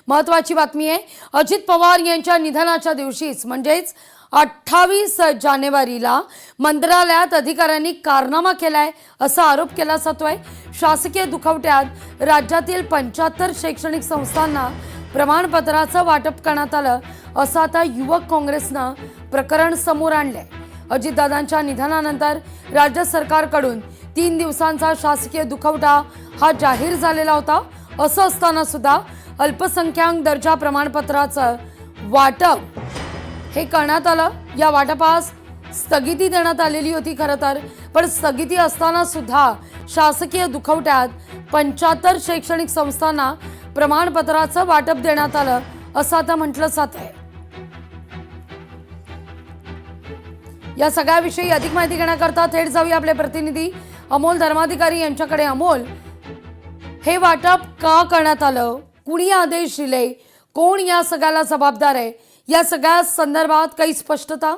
महत्त्वाची बातमी आहे। अजित पवार यांच्या निधनाच्या दिवशीच म्हणजेच 28 जानेवारीला मंत्रालयात अधिकाऱ्यांनी कारनामा केलाय असा आरोप केला जातोय। शासकीय दुखवट्यात राज्यातील 75 शैक्षणिक संस्थांना प्रमाणपत्राचं वाटप करण्यात आलं असं आता युवक काँग्रेसनं प्रकरण समोर आणलंय। अजितदादांच्या निधनानंतर राज्य सरकारकडून 3 दिवसांचा शासकीय दुखवटा हा जाहीर झालेला होता। असं असताना सुद्धा अल्पसंख्याक दर्जा प्रमाणपत्राचं वाटप हे करण्यात आलं। या वाटपास स्थगिती देण्यात आलेली होती खरं तर, पण स्थगिती असताना सुद्धा शासकीय दुखवट्यात 75 शैक्षणिक संस्थांना प्रमाणपत्राचं वाटप देण्यात आलं असं आता म्हटलं जात आहे। या सगळ्याविषयी अधिक माहिती घेण्याकरता थेट जाऊया आपले प्रतिनिधी अमोल धर्माधिकारी यांच्याकडे। अमोल, हे वाटप का करण्यात आलं, कुणी आदेश दिले, कोण या सगळ्याला जबाबदार आहे, या सगळ्या संदर्भात काही स्पष्टता?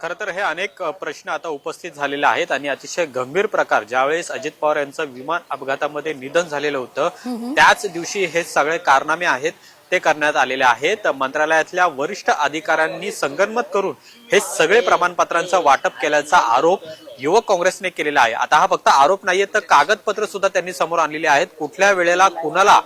खरं तर हे अनेक प्रश्न आता उपस्थित झालेले आहेत आणि अतिशय गंभीर प्रकार ज्यावेळेस अजित पवार यांचं विमान अपघातामध्ये निधन झालेलं होतं त्याच दिवशी हे सगळे कारनामे आहेत ते करण्यात आलेले आहेत। मंत्रालयातल्या वरिष्ठ अधिकाऱ्यांनी संगनमत करून हे सगळे प्रमाणपत्रांचं वाटप केल्याचा आरोप युवक काँग्रेसने केलेला आहे। आता हा फक्त आरोप नाहीये तर कागदपत्र सुद्धा त्यांनी समोर आणलेली आहेत। कुठल्या वेळेला कुणाला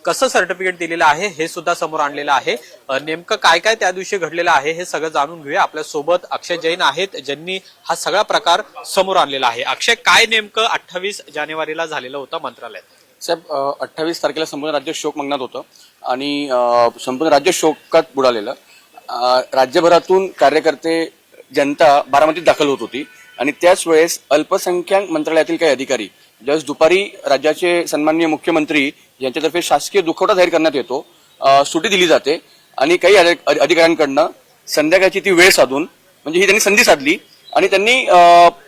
कसं सर्टिफिकेट दिलेलं आहे हे सुद्धा समोर आणलेलं आहे। नेमकं काय काय त्या दिवशी घडलेलं आहे हे सगळं जाणून घेऊया। आपल्या सोबत अक्षय जैन आहेत ज्यांनी हा सगळा प्रकार समोर आणलेला आहे। अक्षय, काय नेमकं 28 जानेवारीला झालेलं होतं मंत्रालयात? साहेब, 28 तारखेला संपूर्ण राज्य शोकमग्नात होतं आणि संपूर्ण राज्य शोकात बुडालेलं। राज्यभरातून कार्यकर्ते, जनता बारामतीत दाखल होत होती आणि त्याच वेळेस अल्पसंख्याक मंत्रालयातील काही अधिकारी ज्यावेळेस दुपारी राज्याचे सन्माननीय मुख्यमंत्री यांच्यातर्फे शासकीय दुखवटा जाहीर करण्यात येतो, सुटी दिली जाते आणि काही अधिकाऱ्यांकडनं संध्याकाळची ती वेळ साधून म्हणजे ही त्यांनी संधी साधली आणि त्यांनी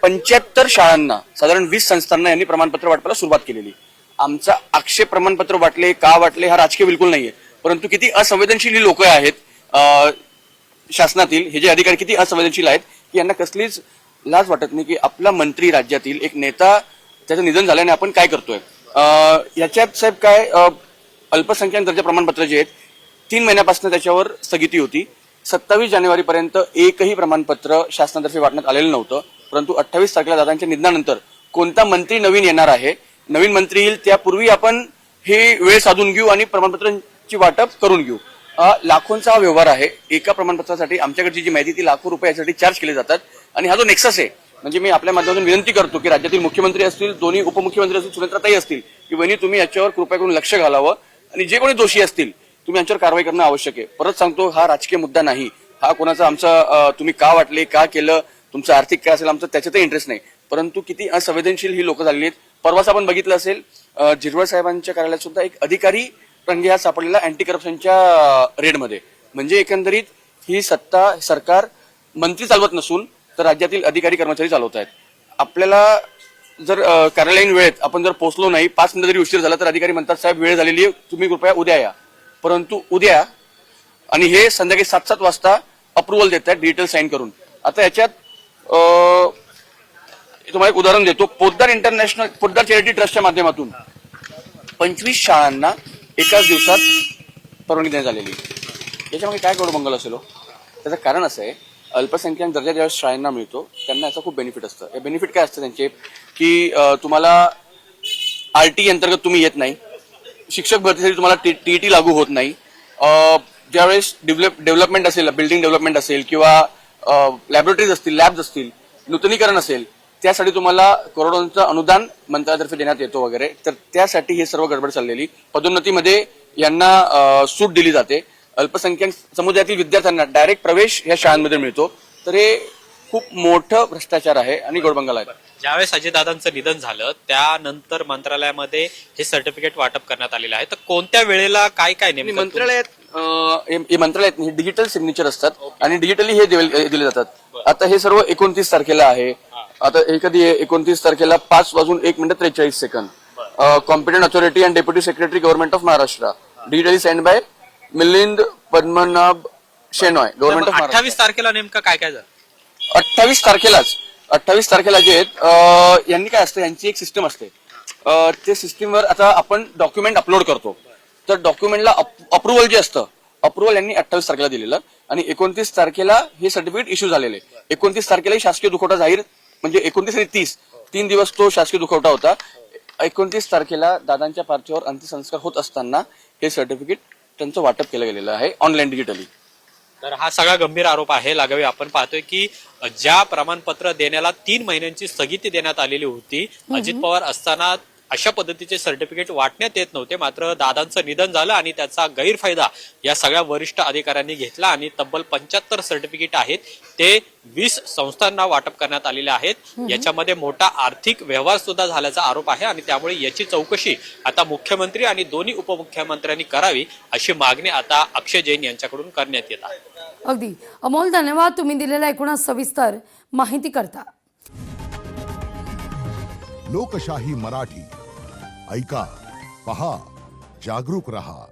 75 शाळांना साधारण 20 संस्थांना यांनी प्रमाणपत्र वाटपाला सुरुवात केलेली। आमचा आक्षेप प्रमाणपत्र वाटले का वाटले हा राजकीय बिलकुल नाहीये, परंतु किती असंवेदनशील ही लोक आहेत शासनातील, हे जे अधिकारी किती असंवेदनशील आहेत की यांना कसलीच लाज वाटत नाही की आपला मंत्री, राज्यातील एक नेता त्याचं निधन झाल्याने आपण काय करतोय। याच्यात साहेब काय, अल्पसंख्याक दर्जा प्रमाणपत्र जे आहेत 3 महिन्यापासून त्याच्यावर स्थगिती होती। 27 जानेवारीपर्यंत एकही प्रमाणपत्र शासनातर्फे वाटण्यात आलेलं नव्हतं, परंतु 28 तारखेला दादांच्या निधनानंतर कोणता मंत्री नवीन येणार आहे, नवीन मंत्री येईल त्यापूर्वी आपण हे वेळ साधून घेऊ आणि प्रमाणपत्रांची वाटप करून घेऊ। लाखोंचा हा व्यवहार आहे। एका प्रमाणपत्रासाठी आमच्याकडची जी माहिती ती लाखो रुपये यासाठी चार्ज केले जातात आणि हा जो नेक्सस आहे, म्हणजे मी आपल्या माध्यमातून विनंती करतो की राज्यातील मुख्यमंत्री असतील, दोन्ही उपमुख्यमंत्री असतील, सुनेत्राताई असतील, की वहिनी तुम्ही याच्यावर कृपया करून लक्ष घालावं आणि जे कोणी दोषी असतील तुम्ही यांच्यावर कारवाई करणं आवश्यक आहे। परत सांगतो, हा राजकीय मुद्दा नाही, हा कोणाचा आमचा तुम्ही का वाटले, का केलं, तुमचं आर्थिक काय असेल, आमचं त्याच्यातही इंटरेस्ट नाही, परंतु किती असंवेदनशील ही लोक झालेली आहेत। परवाच आपण बघितलं असेल जिरवळ साहेबांच्या कार्यालयात सुद्धा एक अधिकारी रंगेहात सापडलेला अँटी करप्शनच्या रेडमध्ये। म्हणजे एकंदरीत ही सत्ता, सरकार मंत्री चालवत नसून तर राज्यातील अधिकारी कर्मचारी चालवत आहेत। आपल्याला जर कार्यालयीन वेळेत आपण जर पोहोचलो नाही, 5 मिनिटं जरी उशीर झाला तर अधिकारी म्हणतात साहेब वेळ झालेली आहे, तुम्ही कृपया उद्या या, परंतु उद्या आणि हे संध्याकाळी 7-7 वाजता अप्रुव्हल देत आहेत डिजिटल साईन करून। आता याच्यात तुम्हाला एक उदाहरण देतो, पोद्दार चॅरिटी ट्रस्टच्या माध्यमातून 25 शाळांना एकाच दिवसात परवानगी देण्यात आलेली। याच्यामध्ये काय गौडबंगल असेल हो? त्याचं कारण असं आहे, अल्पसंख्याक दर्जा ज्यावेळेस शाळांना मिळतो त्यांना याचा खूप बेनिफिट असतं। हे बेनिफिट काय असतं त्यांचे की तुम्हाला RT अंतर्गत तुम्ही येत नाही, शिक्षक भरतीसाठी तुम्हाला TET लागू होत नाही, ज्यावेळेस डेव्हलपमेंट असेल, बिल्डिंग डेव्हलपमेंट असेल किंवा लॅबोरेटरीज असतील, लॅब्स असतील, नूतनीकरण असेल, त्यासाठी तुम्हाला करोडोंचं अनुदान मंत्रालयातर्फे देण्यात येतो वगैरे। तर त्यासाठी हे सर्व गडबड चाललेली। पदोन्नतीमध्ये यांना सूट दिली जाते, अल्पसंख्याक समुदायातील विद्यार्थ्यांना डायरेक्ट प्रवेश या शाळांमध्ये मिळतो। तर हे खूप मोठं भ्रष्टाचार आहे आणि गोडबंगाल आहे। ज्यावेळेस अजितदादांचं निधन झालं त्यानंतर मंत्रालयामध्ये हे सर्टिफिकेट वाटप करण्यात आलेलं आहे, तर कोणत्या वेळेला काय काय नेमकं मंत्रालयात डिजिटल सिग्नेचर असतात आणि डिजिटली हे दिले जातात। आता हे सर्व 29 तारखेला आहे। आता हे कधी आहे? 29 तारखेला 5:01:43 competent authority and deputy secretary government of Maharashtra, digitally send by Milind Padmanabh Shenoy, government of Maharashtra. 28 तारखेला नेमकं काय काय झालं? 28 तारखेला जे आहेत यांनी काय असतं, यांची एक सिस्टम असते, ते सिस्टीमवर आता आपण डॉक्युमेंट अपलोड करतो, तर डॉक्युमेंटला अप्रुव्हल जे असतं, अप्रुव्हल यांनी 28 तारखेला दिलेलं आणि 29 तारखेला हे सर्टिफिकेट इश्यू झालेले. 29 तारखेला शासकीय दुखवटा जाहीर, म्हणजे 29 आणि 30 3 दिवस तो शासकीय दुखवटा होता. 29 तारखेला दादांच्या पार्थिवावर अंत्यसंस्कार होत असताना हे सर्टिफिकेट त्यांचं वाटप केलं गेलेलं आहे ऑनलाईन डिजिटली. तर हा सगळा गंभीर आरोप आहे लगावी. आपण पाहतोय की ज्या प्रमाणपत्र देण्याला 3 महिन्यांची स्थगिती देण्यात आलेली होती, अजित पवार असताना अशा पद्धतीचे सर्टिफिकेट वाटण्यात येत नव्हते. मात्र दादांचं निधन झालं आणि त्याचा गैरफायदा या सगळ्या वरिष्ठ अधिकाऱ्यांनी घेतला आणि तब्बल 75 सर्टिफिकेट आहेत ते 20 संस्थांना वाटप करण्यात आलेले आहेत. याच्यामध्ये मोठा आर्थिक व्यवहार सुद्धा झाल्याचा आरोप आहे आणि त्यामुळे याची चौकशी आता मुख्यमंत्री आणि दोन्ही उपमुख्यमंत्र्यांनी करावी अशी मागणी आता अक्षय जैन यांच्याकडून करण्यात येत आहे. अगदी अमोल, धन्यवाद तुम्ही दिलेल्या एकूण सविस्तर माहिती करता. लोकशाही मराठी ऐका, पहा, जागरूक रहा.